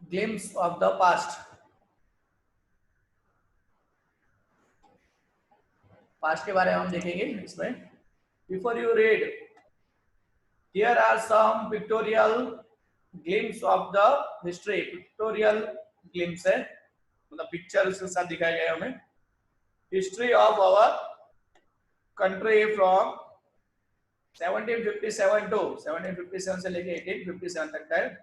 glimpse of the past. Past के बारे में हम देखेंगे इसमें. Before you read, here are some pictorial glimpse of the history. Pictorial glimpse है, मतलब पिक्चर उसके साथ दिखाया गया है हमें. History of our country from 1757 to 1757 से लेके 1857 तक का है.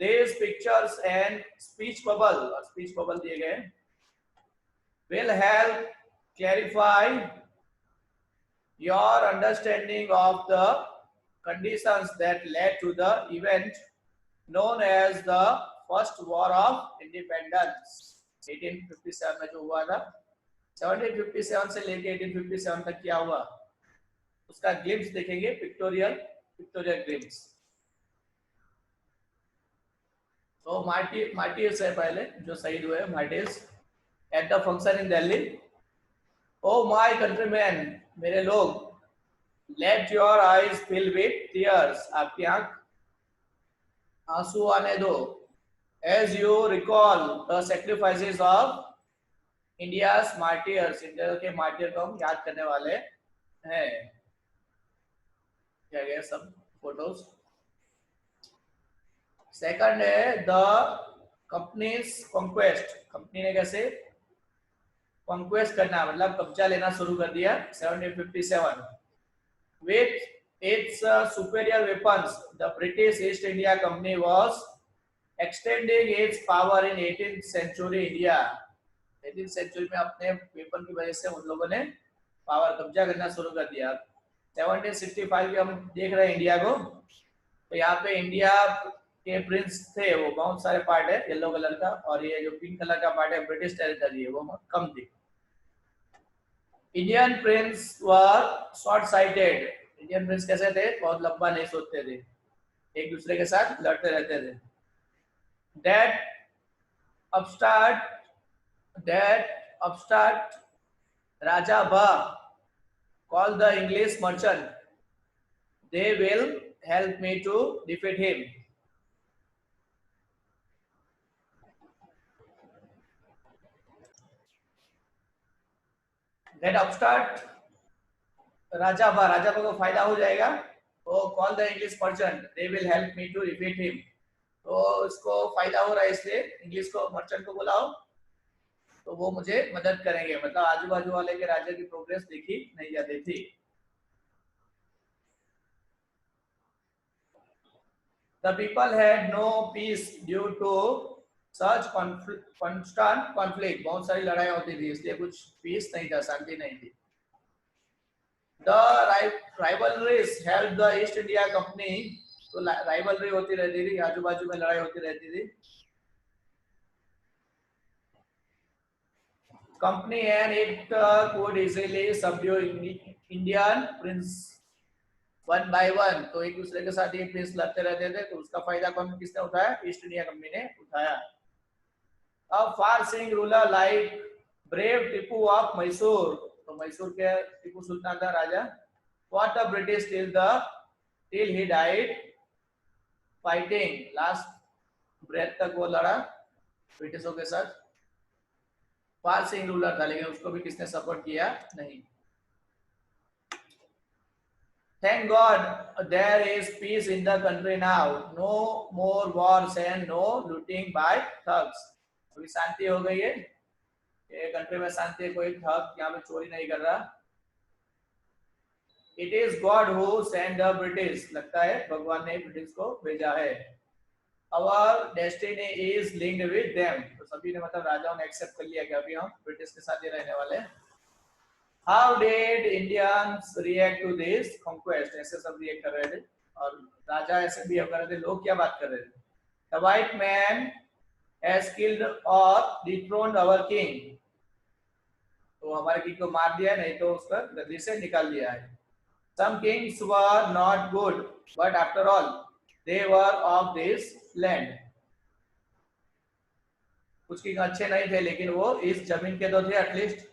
These pictures and speech bubble, और speech bubble दिए गए हैं, will help clarify your understanding of the conditions that led to the event known as the First War of Independence. 1857 में जो हुआ था, 1757 से लेके 1857 तक क्या हुआ उसका ग्लिम्स देखेंगे. Pictorial glimpse. तो मार्टियर्स है पहले जो शहीद हुए. Martyrs at the function in Delhi. O my countryman, मेरे लोग, let your eyes fill with tears, आपकी आंख आंसू आने दो. As you recall the sacrifices of India's martyrs, India के मार्टियर को हम याद करने वाले हैं. क्या गया सब फोटोज. सेकंड है द कंपनीज कॉन्क्वेस्ट. कंपनी ने कैसे कॉन्क्वेस्ट करना, मतलब कब्जा लेना शुरू कर दिया 1757. With its superior weapons the British East India company was extending its power in 18th century India. 18th century में अपने वेपन की वजह से उन लोगों ने पावर कब्जा करना शुरू कर दिया. 1765 के हम देख रहे हैं इंडिया को, तो यहाँ पे इंडिया के प्रिंस थे, वो बहुत सारे पार्ट है येलो कलर का, और ये जो पिंक कलर का पार्ट है ब्रिटिश टेरिटरी है, वो कम थी. इंडियन प्रिंस वर शॉर्ट साइटेड. इंडियन प्रिंस कैसे थे, बहुत लंबा नहीं सोचते थे, एक दूसरे के साथ लड़ते रहते थे. दैट अपस्टार्ट राजा बा call the English merchant. They will help me to defeat him. That upstart राजा को फायदा हो जाएगा. तो call the English merchant. They will help me to defeat him. तो इसको फायदा हो रहा है, इसलिए इंग्लिश को मर्चेंट को बुलाओ तो वो मुझे मदद करेंगे. मतलब आजू बाजू वाले के राज्य की प्रोग्रेस देखी नहीं जाती थी. The people had no peace due to such constant conflict. बहुत सारी लड़ाई होती थी, इसलिए कुछ पीस नहीं था, शांति नहीं थी. The rivalries helped the East India Company. तो राइवलरी होती रहती थी, आजू बाजू में लड़ाई होती रहती थी. Company and it could easily subdue Indian prince one by one. तो एक दूसरे के साथ ये प्रिंस लड़ते रहते थे, तो उसका फायदा किसने उठाया, ईस्ट इंडिया कंपनी ने उठाया. अब फार सिंह ruler like brave Tipu of Mysore. तो मैसूर के टीपू सुल्तान था राजा. For the British till he died fighting. Last breath तक वो लड़ा ब्रिटिशों के साथ. फार सिंह रूलर था, लेकिन उसको भी किसने सपोर्ट किया नहीं. Thank God there is peace in the country now. No more wars and no looting by thugs. अभी शांति हो गई है, ये कंट्री में शांति है, कोई ठग यहाँ पे चोरी नहीं कर रहा. It is God who sent the British. लगता है भगवान ने ब्रिटिश को भेजा है. Our destiny is linked with them. तो सभी ने, मतलब राजाओं ने एक्सेप्ट कर लिया कि अभी हम ब्रिटिश के साथ ही रहने वाले हैं. How did Indians react to this conquest? ऐसे सब रिएक्ट कर रहे थे और राजा ऐसे बिहेव कर रहे थे. लोग क्या बात कर रहे थे, The white man has killed or dethroned our king. तो हमारे किंग को मार दिया, नहीं तो उसका गद्दी से निकाल दिया है. Some kings were not good, but after all, they were of this land. कुछ किंग अच्छे नहीं थे, लेकिन वो इस जमीन के तो थे at least.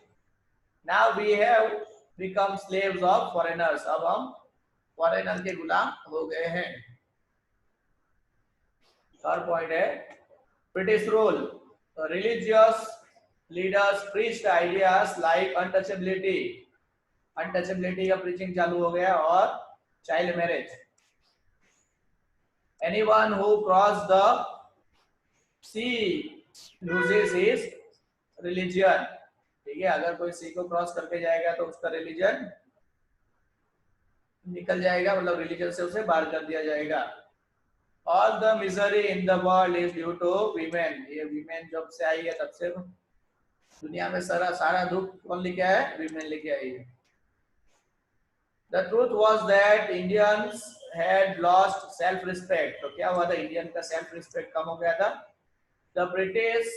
Now we have become slaves of foreigners. अब हम फॉरेनर के गुलाम हो गए हैं. थर्ड पॉइंट है British rule. Religious leaders preached ideas like untouchability. Untouchability का प्रीचिंग चालू हो गया और child marriage. Anyone who cross the sea loses his religion. ठीक है, अगर कोई सी को क्रॉस करके जाएगा तो उसका रिलीजन निकल जाएगा, मतलब रिलीजन से उसे बाहर कर दिया जाएगा. All the misery in the world is due to women. ये women जब से आई है तब से दुनिया में सारा दुख कौन लेके आया है? women लेके आई है. The truth was that Indians had lost self-respect. तो क्या हुआ था? इंडियन का सेल्फ रिस्पेक्ट कम हो गया था. The British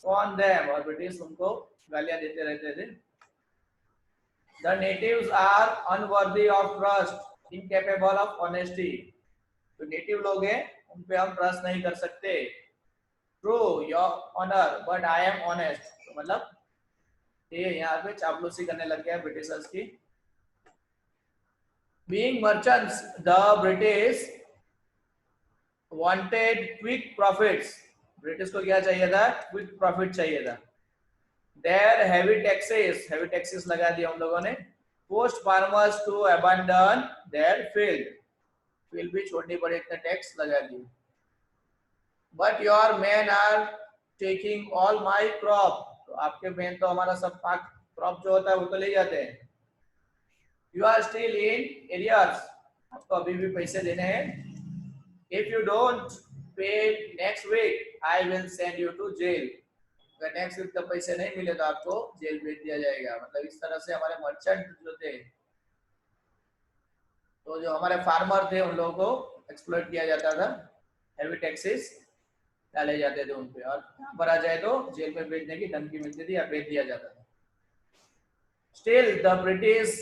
on them, और ब्रिटिश उनको गालियां देते रहते थे. The natives are unworthy of trust, incapable of honesty. तो नेटिव लोग हैं, उन पे हम ट्रस्ट नहीं कर सकते. True, your honor, but I am honest. तो मतलब ये यहाँ पे चापलूसी करने लग गया ब्रिटिशर्स की. Being merchants, the British wanted quick profits. British को क्या चाहिए था? क्विक प्रॉफिट चाहिए था. Their heavy taxes लगा दिया उन लोगों ने. Forced farmers to abandon their field. Field भी छोड़नी पड़ी, इतने टैक्स लगा दिए. But your men are taking all my crop. तो आपके मेन तो हमारा सब क्रॉप जो होता है वो तो ले जाते हैं. You are still in arrears. आपको अभी भी पैसे देने हैं. If you don't pay next week, I will send you to jail. अगर नेक्स्ट वीक तक पैसे नहीं मिले तो आपको जेल भेज दिया जाएगा. मतलब इस तरह से हमारे मर्चेंट जो थे, तो जो हमारे फार्मर थे उन लोगों को एक्सप्लॉइट किया जाता था. हेवी टैक्सेस डाले जाते थे उन पे, और यहाँ पर आ जाए तो जेल में भेजने की धमकी मिलती थी या भेज दिया जाता था. Still, the British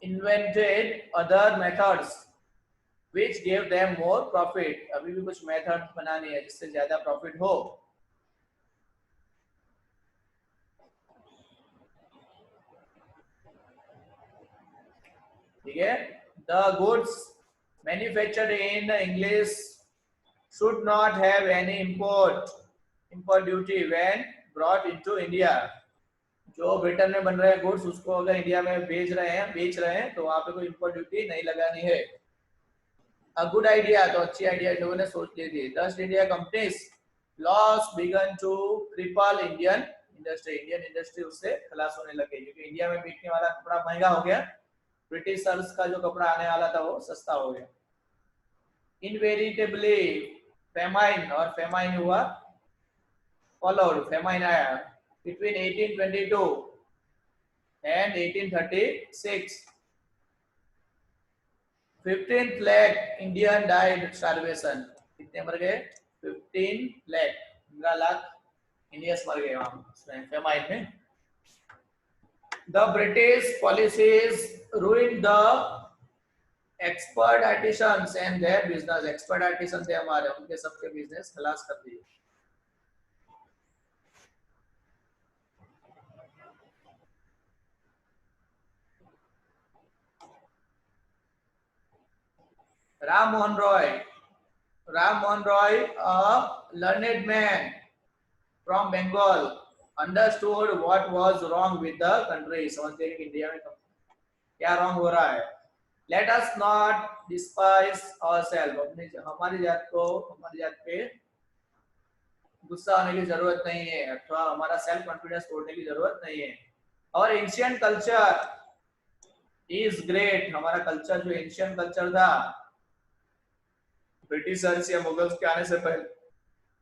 invented other methods which gave them more profit. अभी भी कुछ मेथड बनानी है जिससे ज्यादा प्रॉफिट हो. ठीक है. The goods manufactured in English should not have any import duty when brought into India. जो ब्रिटेन में बन रहे हैं गुड्स, उसको अगर इंडिया में बेच रहे हैं तो वहां पे कोई इंपोर्ट ड्यूटी नहीं लगानी है. A good idea, तो अच्छी आइडिया लोगों ने सोच ली थी. Dutch India companies loss began to cripple Indian industry. Indian industry उससे खलास होने लगी क्योंकि इंडिया में बिकने वाला कपड़ा महंगा हो गया. ब्रिटिशर्स का जो कपड़ा आने वाला था वो सस्ता हो गया. Invariably famine, और famine हुआ, followed, famine आया between 1822 and 1836. 15 lakh Indian died starvation. कितने मर गए? 15 लाख इंडियंस मर गए वहां famine में. The British policies ruined the expert artisans and their business. Expert artisans थे हमारे, उनके सबके बिजनेस खलास कर दिए. Ram Mohan Roy, a learned man from Bengal, understood what was wrong with the country. समझते हैं कि इंडिया में क्या रॉन्ग हो रहा है. Let us not despise ourselves. हमारी जात पे गुस्सा होने की जरूरत नहीं है, अथवा हमारा सेल्फ कॉन्फिडेंस तोड़ने की जरूरत नहीं है. और एंशियंट कल्चर इज ग्रेट. हमारा कल्चर जो एंशियंट कल्चर था ब्रिटिशर्स या मुगल्स के आने से पहले,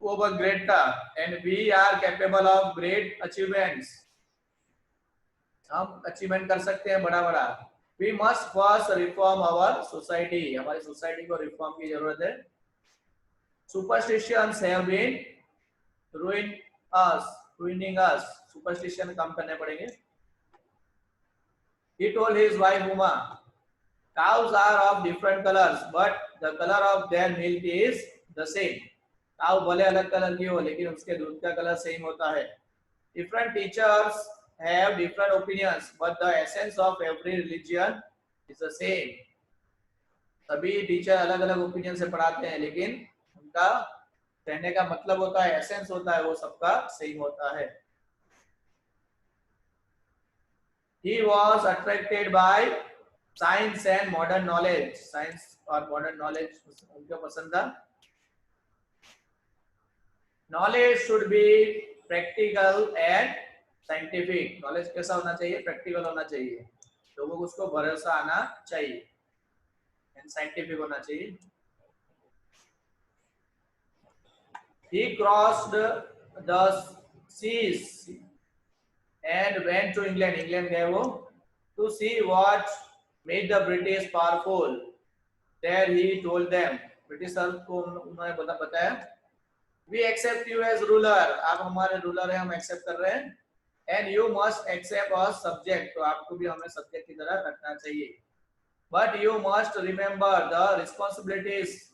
वो बहुत ग्रेट था. And we are capable of great achievements. हम अचीवमेंट कर सकते हैं बड़ा बड़ा. We must first reform our society. हमारी सोसाइटी को रिफॉर्म की जरूरत है. Superstitions have been ruining us. Superstition कम करने पड़ेंगे. He told his wife Uma, cows are of different colors, but the color of their milk is the same. Cow भले अलग कलर की हो लेकिन उसके दूध का कलर सेम होता है. Different teachers have different opinions, but the essence of every religion is the same. सभी टीचर अलग अलग ओपिनियन से पढ़ाते हैं लेकिन उनका कहने का मतलब होता है, एसेंस होता है, वो सबका सेम होता है। He was attracted by science and modern knowledge. Science और modern knowledge उनको पसंद था. Knowledge should be practical and scientific. Knowledge कैसा होना चाहिए? Practical होना चाहिए. लोगों को उसको भरोसा आना चाहिए. And scientific होना चाहिए. He crossed the seas and went to England. England गए वो to see what made the British powerful. There he told them. Britisher को उन्होंने बताया, we accept you as ruler. आप हमारे रूलर हैं, हम एक्सेप्ट कर रहे हैं. And you must accept us subject. तो आपको भी हमें सब्जेक्ट की तरह रखना चाहिए. But you must remember the responsibilities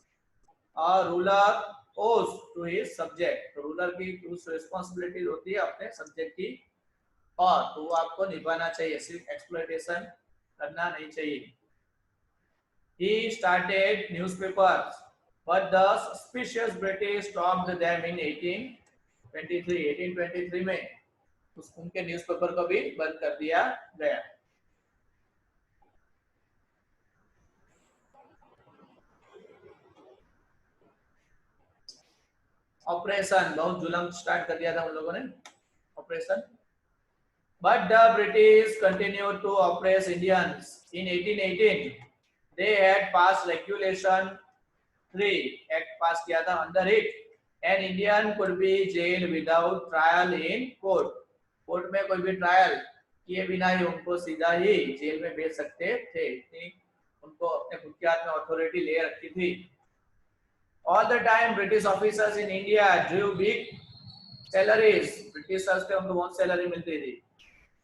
a ruler owes to his subject. तो रूलर की कुछ रिस्पॉन्सिबिलिटीज होती है अपने सब्जेक्ट की, और तो वो आपको निभाना चाहिए, सिर्फ एक्सप्लॉइटेशन करना नहीं चाहिए. He started newspapers, but the suspicious British stopped them in 1823. 1823 में उनके न्यूज़पेपर को भी बंद कर दिया गया. ऑपरेशन, बहुत जुल्म स्टार्ट कर दिया था उन लोगों ने, operation. But the British continued to oppress Indians. In 1818, they had passed Regulation 3 Act पास किया था. Under it, an Indian could be jailed without trial in court. Court में कोई भी ट्रायल किए बिना ही उनको सीधा ही जेल में भेज सकते थे. उनको अपने खुद के हाथ में अथॉरिटी ले रखी थी. All the time, British officers in India drew big salaries. Britishers के उनको बहुत सैलरी मिलती थी.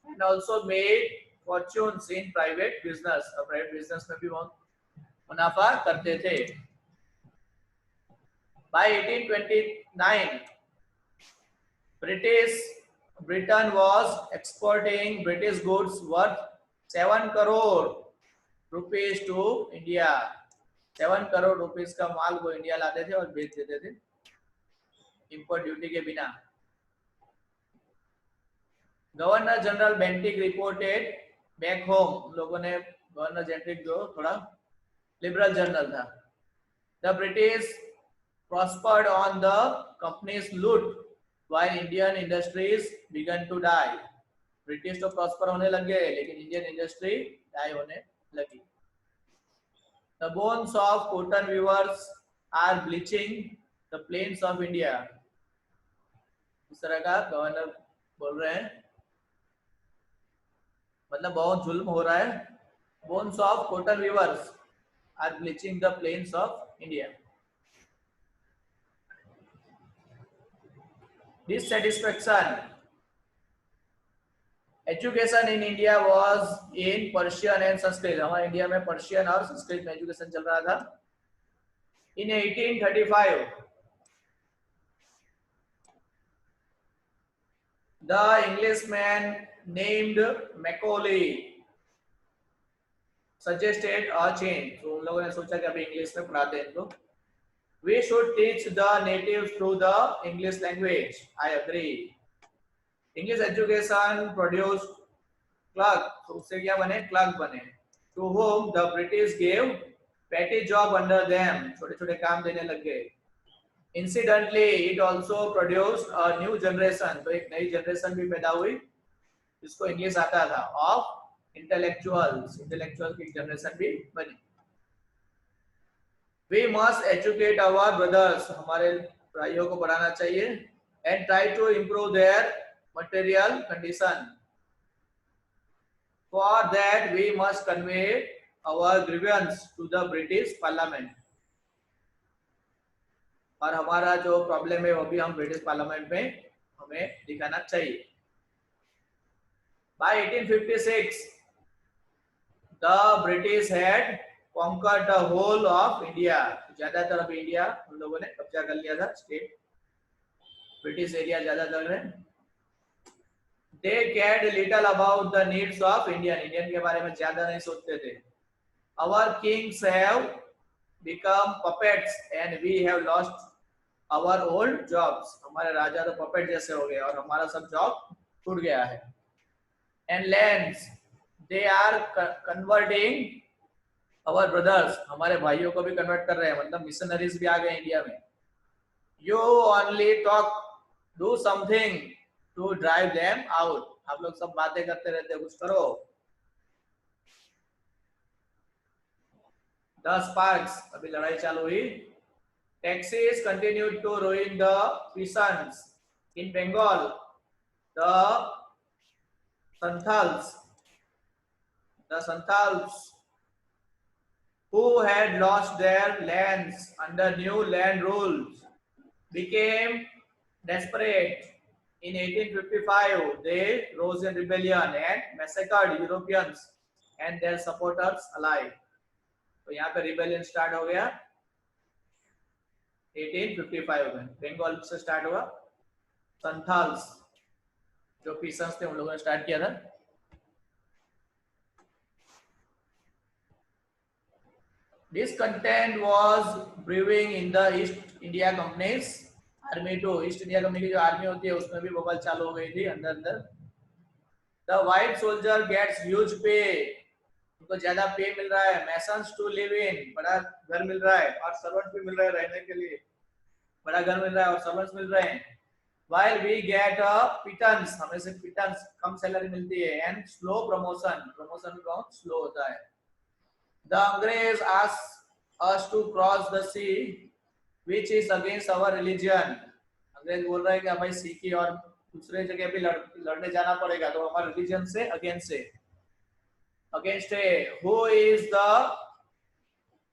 And also made fortunes in private business. और प्राइवेट बिजनेस में भी बहुत मुनाफा करते थे. By 1829, Britain was exporting British goods worth 7 crore rupees to India. 7 crore rupees का माल वो इंडिया लाते थे और बेच देते थे इंपोर्ट ड्यूटी के बिना. Governor general Bentinck reported back home. लोगों ने गवर्नर जेनरिक जो थोड़ा लिबरल जनरल था. The British prospered on the company's loot while Indian industries began to die. British तो प्रॉस्पर होने लग गए लेकिन इंडियन इंडस्ट्री डाई होने लगी. The bones of cotton weavers are bleaching the plains of India. इस तरह का गवर्नर बोल रहे हैं, मतलब बहुत जुल्म हो रहा है. Bones of cotton weavers are bleaching the plains of India. Dissatisfaction. Education in India was in Persian and Sanskrit. हमारे इंडिया में पर्शियन और संस्कृत में एजुकेशन चल रहा था. In 1835, the Englishman named Macaulay suggested a change. तो उन लोगों ने सोचा कि अभी इंग्लिश में पढ़ाते हैं तो we should teach the natives through the English language. I agree. English education produced clerk. तो उससे क्या बने? क्लर्क बने. To whom the British gave petty job under them. छोटे-छोटे काम देने लग गए. Incidentally, it also produced a new generation. तो एक नई जनरेशन भी पैदा हुई जिसको इंग्लिश आता था. Of intellectuals. इंटेलेक्चुअल की जनरेशन भी बनी. We must educate our brothers. हमारे भाइयों को पढ़ाना चाहिए. And try to improve their material condition. For that, we must convey our grievance to the British Parliament. और हमारा जो प्रॉब्लम है वो भी हम ब्रिटिश पार्लियामेंट में हमें दिखाना चाहिए. By 1856, the British had conquered the whole of India. ज्यादातर अब इंडिया उन लोगों ने कब्जा कर लिया था. स्टेट ब्रिटिश एरिया ज्यादातर है. They cared little about the needs of Indian. Indian के बारे में ज्यादा नहीं सोचते थे. Our kings have become puppets and we have lost our old jobs, हमारे राजा तो पपेट जैसे हो गए और हमारा सब जॉब छूट गया है. And lands, they are converting our brothers, हमारे भाइयों को भी कन्वर्ट कर रहे हैं, मतलब मिशनरीज भी आ गए इंडिया में. You only talk, do something to drive them out. आप लोग सब बातें करते रहते हो, कुछ करो. The Sparks, अभी लड़ाई चालू हुई. Taxes continued to ruin the peasants in Bengal. The Santals, who had lost their lands under new land rules, became desperate. In 1855, they rose in rebellion and massacred Europeans and their supporters alike. तो यहाँ पे rebellion start हो गया 1855 में. बंगाल से start हुआ. Santhals जो पीसन्स थे उन लोगों ने स्टार्ट किया था. Discontent was brewing in the East India Company's army too. East India company की जो आर्मी होती है उसमें भी बबल चालू हो गई थी अंदर अंदर. The white soldier gets huge pay. उनको ज्यादा पे मिल रहा है. मैसन्स टू लिव इन, बड़ा घर मिल रहा है और सर्वेंट भी मिल रहा है रहने के लिए. बड़ा घर मिल रहा है और सर्वेंट्स मिल रहे हैं. While we get a pittance, हमें से pittance कम सैलरी मिलती है. And slow promotion, promotion बहुत slow होता है. The अंग्रेज ask us to cross the sea, which is against our religion. अंग्रेज बोल रहा है कि भाई सी की और दूसरे जगह पे लड़ने जाना पड़ेगा तो हमारे रिलीजन से अगेंस्ट है. Against a, who is the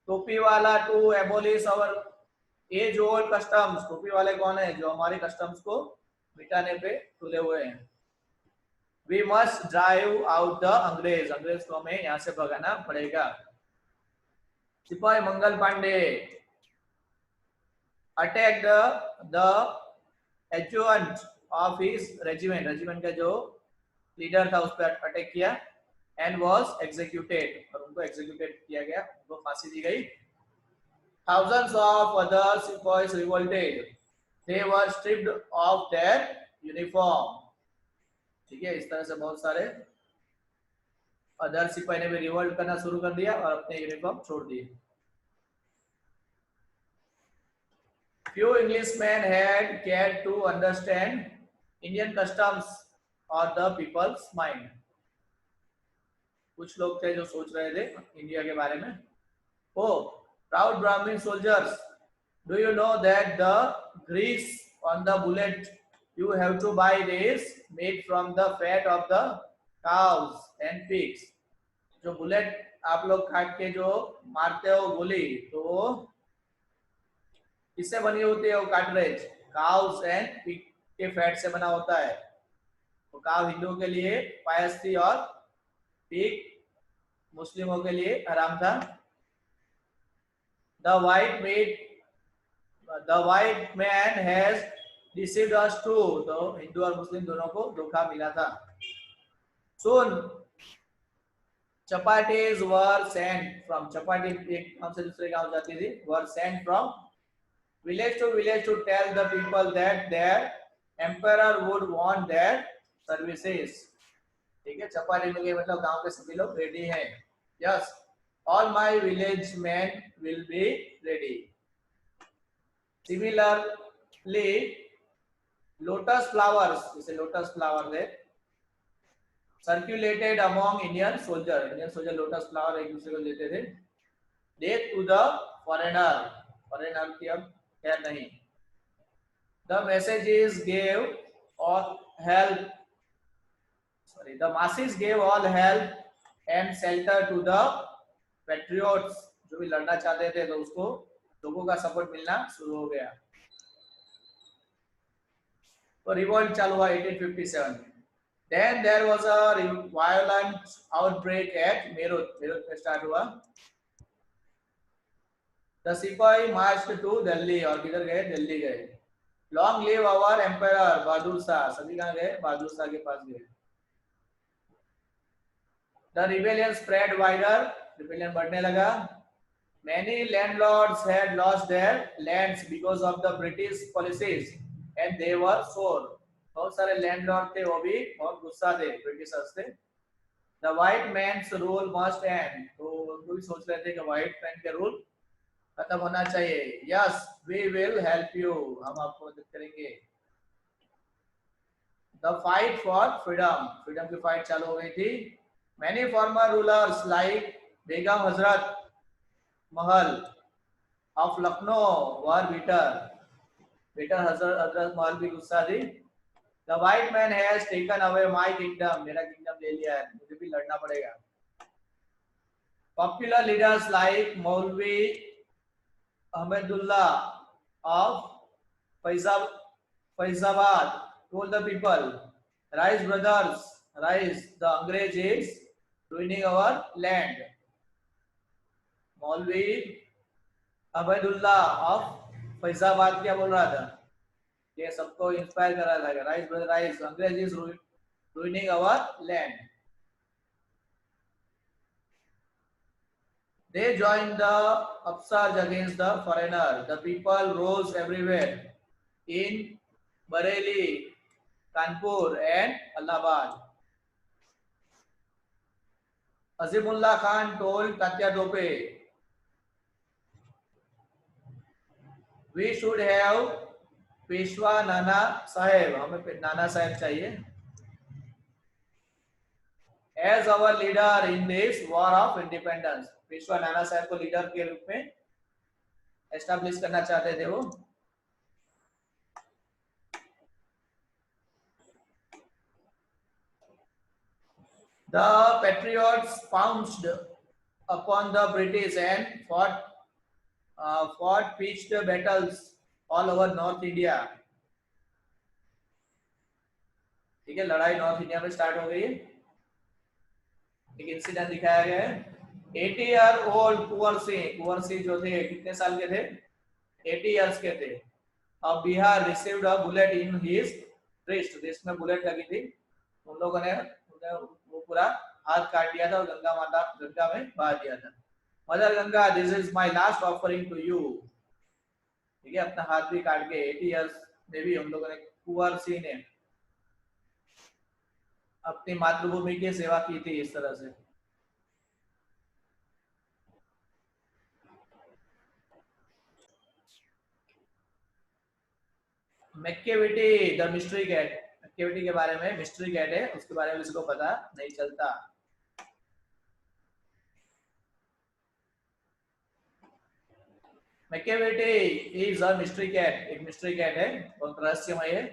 टोपी वाला to abolish our age old customs. टोपी वाले कौन है जो हमारे कस्टम्स को मिटाने पे तुले हुए हैं. We must drive out the अंग्रेज, अंग्रेज को हमें यहाँ से भगाना पड़ेगा. सिपाही Mangal Pandey attacked the adjutant of his regiment, regiment का जो लीडर था उस पर अटैक किया. And was executed, और उनको executed किया गया, उनको फांसी दी गई. Thousands of other sepoys revolted. They were stripped of their uniform. ठीक है, इस तरह से बहुत सारे अदर सिपाही ने भी रिवोल्ट करना शुरू कर दिया और अपने यूनिफॉर्म छोड़ दिए. Few Englishmen had cared to understand Indian customs or the people's mind. कुछ लोग थे जो सोच रहे थे इंडिया के बारे में. Oh, proud Brahmin soldiers, do you know that the grease on the bullet you have to buy is made from the fat of the cows and pigs. जो बुलेट आप लोग काट के जो मारते हो गोली तो किससे बनी होती है वो कार्ट्रिज? काउस एंड पिग के फैट से बना होता है. तो काव हिंदुओं के लिए पायस थी और पिग मुस्लिमों के लिए हराम था. The white man has deceived us too. तो हिंदू और मुस्लिम दोनों को धोखा मिला था. Soon chapatis were sent from, chapati एक गांव से दूसरे गांव जाती थी, were sent from village to tell the people that their emperor would want their services. ठीक है, चपाटी में मतलब गांव के सभी लोग रेडी हैं. Yes, all my village men will be ready. Similarly, lotus flowers, जैसे lotus flower है, circulated among Indian soldiers. Indian soldier lotus flower एक दूसरे को देते थे. Death to the foreigner. Foreigner की अब खैर नहीं. The messages gave all help. Sorry, the masses gave all help and shelter to the patriots. जो भी लड़ना चाहते थे तो उसको लोगों का सपोर्ट मिलना शुरू हो गया. तो रिवोल्ट चालू हुआ 1857. Then there was a violent outbreak at Meerut. Meerut में स्टार्ट हुआ. The सिपाही marched to Delhi. और किधर गए? दिल्ली गए. Long live our emperor, Bahadur Shah. सभी कहाँ गए? बहादुर शाह के पास गए. The rebellion spread wider. Rebellion बढ़ने लगा. Many landlords had lost their lands because of the British policies and they were sore. बहुत सारे लैंडलॉर्ड थे, वो भी बहुत गुस्सा थे ब्रिटिशर्स से. The white man's rule must end. तो उनको भी सोच रहे थे कि व्हाइट मैन के रूल खत्म होना चाहिए. Yes, we will help you. हम आपको मदद करेंगे. The fight for freedom. Freedom की फाइट चालू हो गई थी. Many former rulers like Begum Hazrat Mahal of Lucknow were bitter. Bitter Hazrat Mahal भी गुस्सा थी. The white man has taken away my kingdom. मेरा kingdom ले लिया है, मुझे भी लड़ना पड़ेगा. Popular leaders like Maulvi Ahmedullah of Faizabad told the people, "Rise, brothers, rise! The Angrez is ruining our land." मौलवी अबैदुल्ला ऑफ फैजाबाद क्या बोल रहा था? ये सबको इंस्पायर कर रहा था. राइज ब्रदर राइज, अंग्रेज is ruining our land. They joined the upsurge against the foreigner. The people rose everywhere in Bareilly, Kanpur and Allahabad. Azimullah Khan told Tatya Tope, "We should have Peshwa Nana Sahib, हमें नाना साहेब चाहिए, as our leader in this war of independence." Peshwa Nana Sahib को leader के रूप में establish करना चाहते थे वो. The patriots pounced upon the British and fought pitched battles all over North India. ठीक है, लड़ाई नॉर्थ इंडिया में स्टार्ट हो गई है. एक इंसिडेंट दिखाया गया है. 80-year-old कुंवर सिंह जो थे, कितने साल के थे? 80 years के थे. अब Bihar received a bullet in his wrist. Wrist में बुलेट लगी थी, उन लोगों ने वो पूरा हाथ काट दिया था और गंगा में बहा दिया था. Mother Ganga, this is my last offering to you. ठीक है, अपना हाथ भी काट के 80 years में भी हम लोगों ने, कुंवर सिंह ने अपनी मातृभूमि की सेवा की थी इस तरह से. Macavity the mystery cat. Macavity के बारे में, मिस्ट्री कैट है, उसके बारे में किसी को पता नहीं चलता. Macavity is a mystery cat. एक मिस्ट्री कैट है, बहुत रहस्यमय है.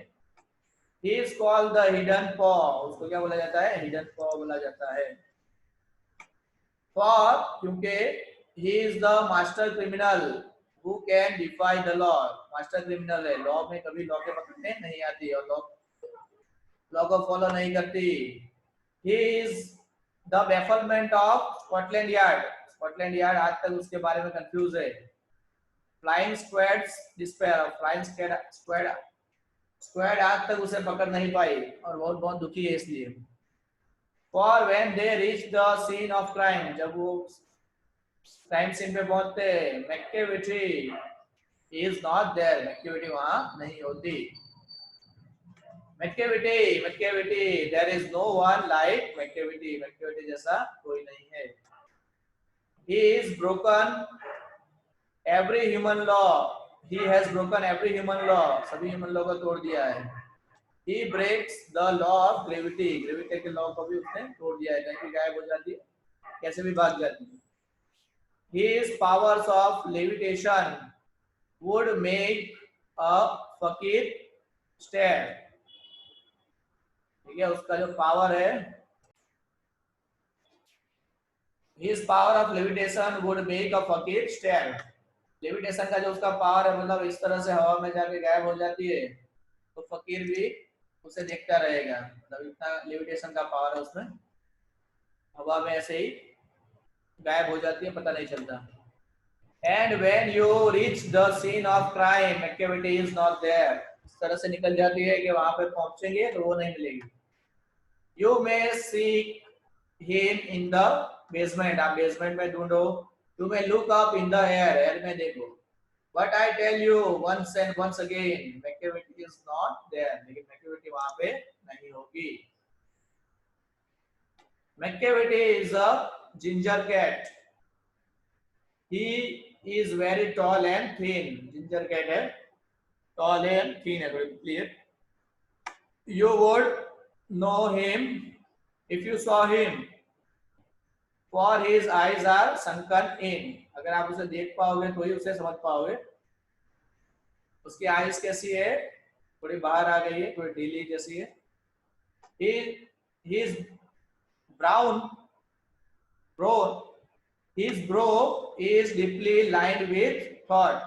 He is called the hidden paw. उसको क्या बोला जाता है? हिडन पॉ बोला जाता है. For क्योंकि he is the master criminal who can defy the law. Master criminal है, लॉ में कभी लॉ के पकड़ने नहीं आती और लॉ को फॉलो नहीं करती. He is the bafflement of Scotland Yard. Scotland yard आज तक उसके बारे में कंफ्यूज है. Flying squads despair. Flying squad आज तक उसे पकड़ नहीं पाई और बहुत दुखी है इसलिए. For when they reach the scene of crime, जब वो क्राइम सीन पे पहुंचते, Macavity is not there. Macavity वहां नहीं होती. Macavity, there is no one like Macavity. Macavity जैसा कोई नहीं है. He is broken every human law. He has broken every human law. सभी ह्यूमन लॉ को तोड़ दिया है. He breaks the law of gravity. Gravity के लॉ को भी उसने तोड़ दिया है. कहीं भी गायब हो जाती है, कैसे भी भाग जाती है. His powers of levitation would make a fakir stare. ठीक है, उसका जो पावर है, His power of levitation would make a fakir stare. Levitation का जो उसका पावर है, मतलब इस तरह से हवा में जाके गायब हो जाती है, तो फकीर भी उसे देखता रहेगा. मतलब इतना लेविटेशन का पावर है उसमें, हवा में ऐसे ही गायब हो जाती है, पता नहीं चलता. And when you reach the scene of crime, activity is not there. इस तरह से निकल जाती है कि वहां पे पहुंचेंगे तो वो नहीं मिलेगी. You may seek him in the basement. आप बेसमेंट में ढूंढो. You may look up in the air, air में देखो. But I tell you once and once again, McCavity is not there. लेकिन McCavity वहाँ पे नहीं होगी. McCavity is a ginger cat. He is very tall and thin. Ginger cat है, tall and thin है, clear. You would know him if you saw him. For his eyes are sunken in. अगर आप उसे देख पाओगे तो ही उसे समझ पाओगे. उसकी आईज कैसी है, थोड़ी बाहर आ गई है, थोड़ी ढीली जैसी है. His brown, his brow is deeply lined with thought.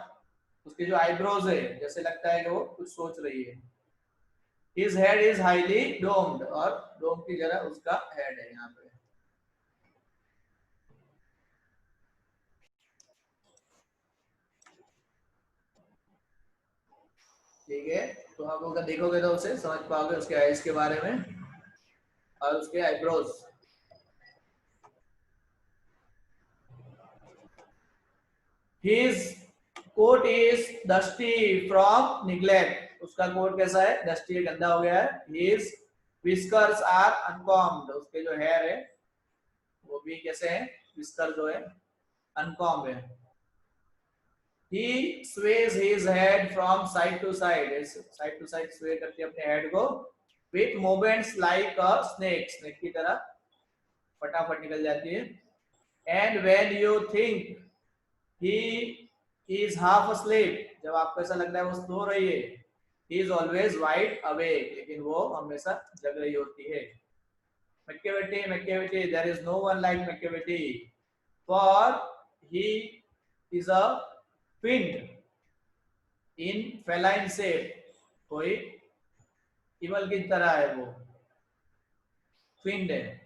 उसके जो आईब्रोज है जैसे लगता है कि वो कुछ सोच रही है. His head is highly domed, और डोम की जगह उसका हेड है यहाँ पे. ठीक है, तो आप अगर देखोगे तो उसे समझ पाओगे उसके आईज के बारे में और उसके eyebrows. His coat is dusty from neglect. उसका कोट कैसा है, डस्टी है, गंदा हो गया है. His whiskers are uncombed. उसके जो हेयर है वो भी कैसे हैं, whisker जो है uncombed है. He sways his head from side to side. Side to side sway करके अपने हेड को with movements like a snake. Snake की तरह फटाफट निकल जाती है. And when you think he is half asleep, जब आपको ऐसा लगता है वो सो रही है, he is always wide awake. लेकिन वो हमेशा जग रही होती है. McCavity, there is no one like McCavity, for he is a fiend in feline shape. कोई इवल की तरह है वो, fiend है.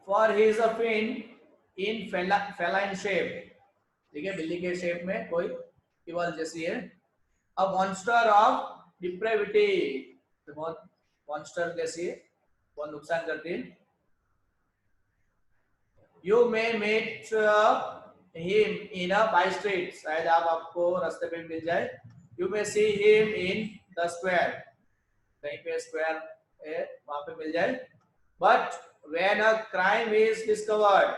For he is a fiend in feline shape. ठीक है, बिल्ली के शेप में कोई इवल जैसी है. A monster of depravity. बहुत मॉन्स्टर जैसी है, बहुत नुकसान करती है. You may meet him in a by street. शायद आपको रास्ते पे मिल जाए. You may see him in the square. कहीं पे स्क्वायर है वहां पे मिल जाए. But when a crime is discovered,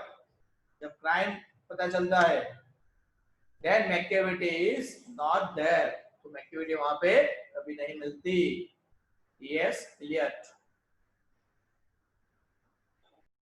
जब क्राइम पता चलता है, then McCavity is not there. तो McCavity वहां पे कभी नहीं मिलती. Yes, Eliot.